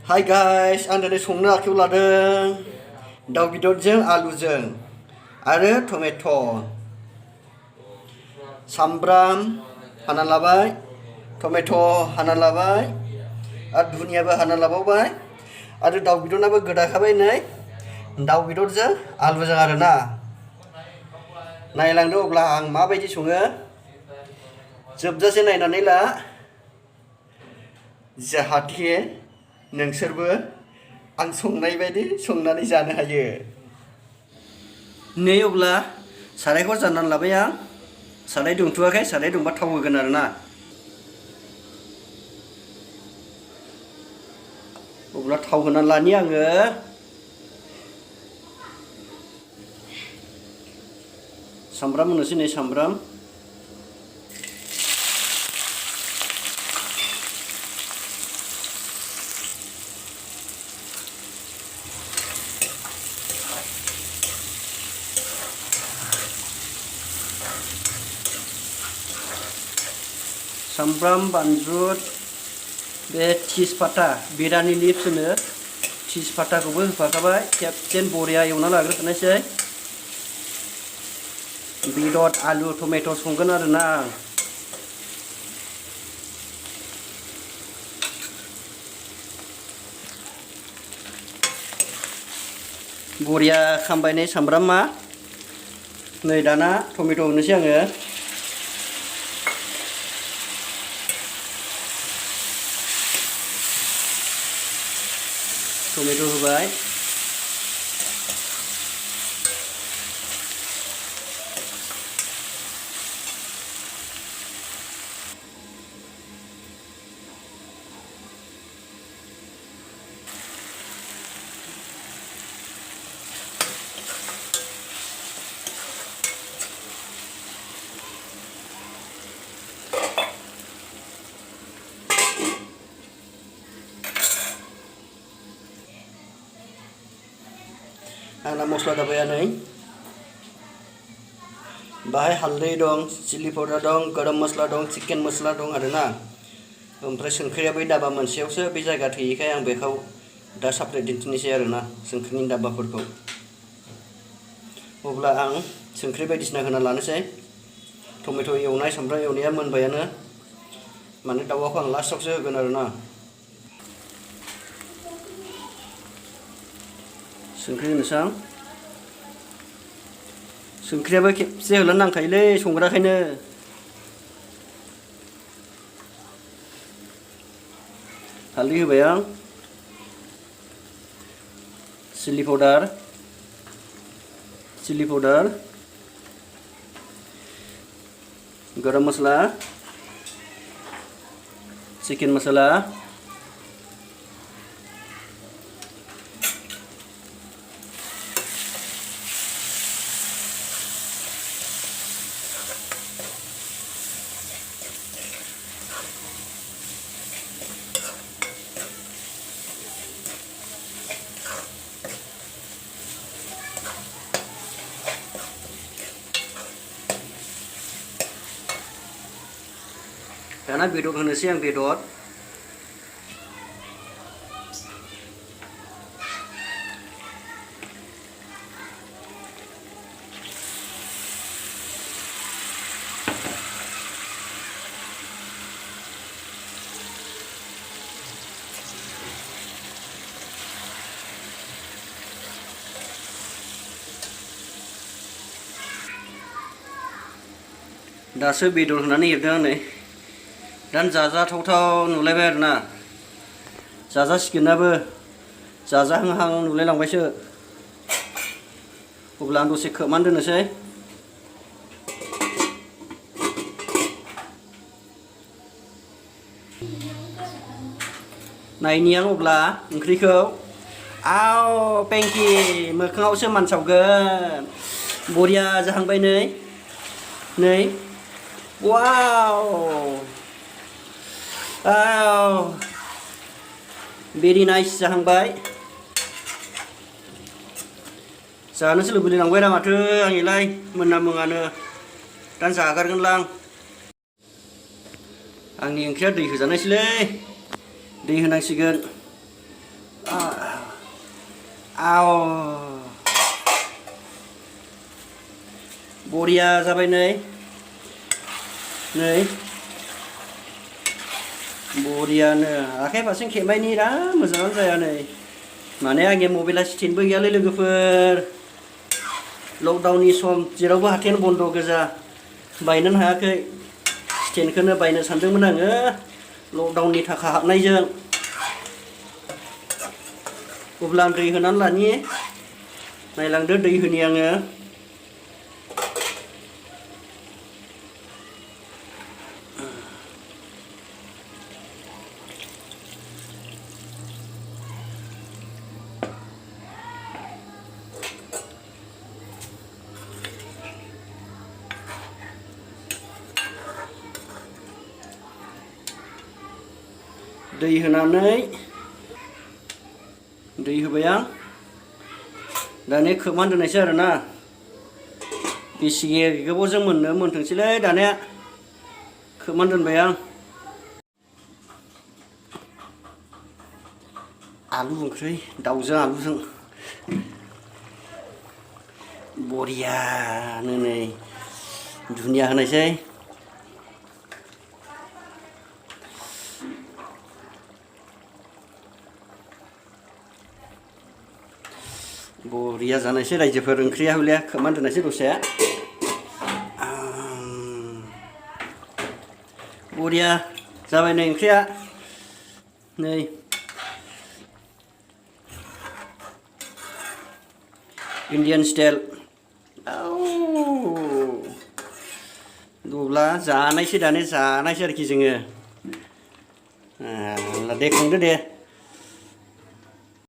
Hi guys, आं दिनै संनो आखायाव लादों दाउ बेदरजों आलुजों आरो टमेट'। सामब्राम हाना लाबाय, टमेट' हाना लाबाय आरो दुनियाबो हाना लाबावबाय आरो दाउ बेदराबो गोदाखाबाय नै दाउ बेदरजों आलुजों आरोना। नायलांदो अब्ला आं माबायदि सङो जोबजासे नायनानै ला जाहाथे नोंसोरबो आं संनाय बायदि संनानै जानो हायो। नै अब्ला सारायखौ जाननानै लाबाय आं। साराय दुंथ'वाखै, साराय दुंबा थाव होगोन आरोना। अब्ला थाव होनानै लानि आङो। सामब्राम होनोसै नै सामब्राम। सामब्राम बानलु बे तेजपाता बिरानि लिभ्स होनो तेजपाताखौबो होफाखाबाय। खेबसेन बरिया एवना लाग्रोखानोसै। बेदर आलु टमेट' संगोन आरोना आं। बरिया खामबाय नै सामब्रामा। नै दाना टमेट' होनोसै आङो। टमेट' होबाय। आंना मस्ला दाबायानै बाहाय हालदै दं, चिली पाउडार दं, गरम मस्ला दं, चिकेन मस्ला दं आरोना। ओमफ्राय संख्रिया बै दाबा मोनसेयावसो बे जायगा थोयैखाय आं बेखौ दा साप्लाय दिन्थिनोसै आरोना संख्रिनि दाबाफोरखौ। अब्ला आं संख्रि बायदिसिना होना लानोसै। टमेट' एवनाय सामब्राम एवनाया मोनबायानो, माने दाउखौ आं लास्टआवसो होगोन आरोना। संख्रि होनोसै आं। संख्रियाबो खेबसे होलानो नांखायोलै संग्राखायनो। हालदै होबाय आं। चिली पाउडार, गरम मस्ला, चिकेन मसाला, दाना बेदर होनोसै आं बेदर। दासो बेदर होनानै एरदों आं नै। दान जाजाथावथाव नुलायबाय आरोना। जाजासिगोनाबो जाजाहांहां नुलायलांबायसो। अब्ला आं दसे खोबनानै दोननोसै। नायनि आं अब्ला ओंख्रिखौ। आव पेंकि मोखाङावसो मानसावगोन। बरिया जाहांबाय नै। वाव आव भेरि नाइस जाहांबाय। जानोसो लुबैलायलांबाय रा माथो आंनिलाय मोनना मोनानो। दा जागारगोनलां। आंनि ओंख्रिया दै होजानायसैलै, दै होनांसिगोन। आव बरिया जाबाय नै बरियानो आखाइ फारसें खेबबायनि दा मोजाङानो जाया नै माने आंनि मबाइला स्टेन्डबो गैयालै लोगोफोर लकडाउननि सम जेरावबो हाथायानो बन्द' गोजा बायनोनो हायाखै स्टेन्डखौनो बायनो सानदोंमोन आङो लकडाउननि थाखा हाबनायजों अब्ला आं दै होनानै लानि नायलांदो दै होनि आङो दै होनानै दै होबाय आं दानिया खोबनानै दोननायसै आरोना बेसे गोबावजों मोनथोंसैलै दानिया खोबनानै दोनबाय आं आलु ओंख्रि दाउजों आलुजों बरियानो नै दुनिया होनायसै बरिया जानायसै रायजोफोर ओंख्रिया हले खोबनानै दोननायसै दसे बरिया जाबाय नै ओंख्रिया नै इन्डियान स्टाइल अब्ला जानायसै दाने जानायसै आरोखि जोङो दे खांदो दे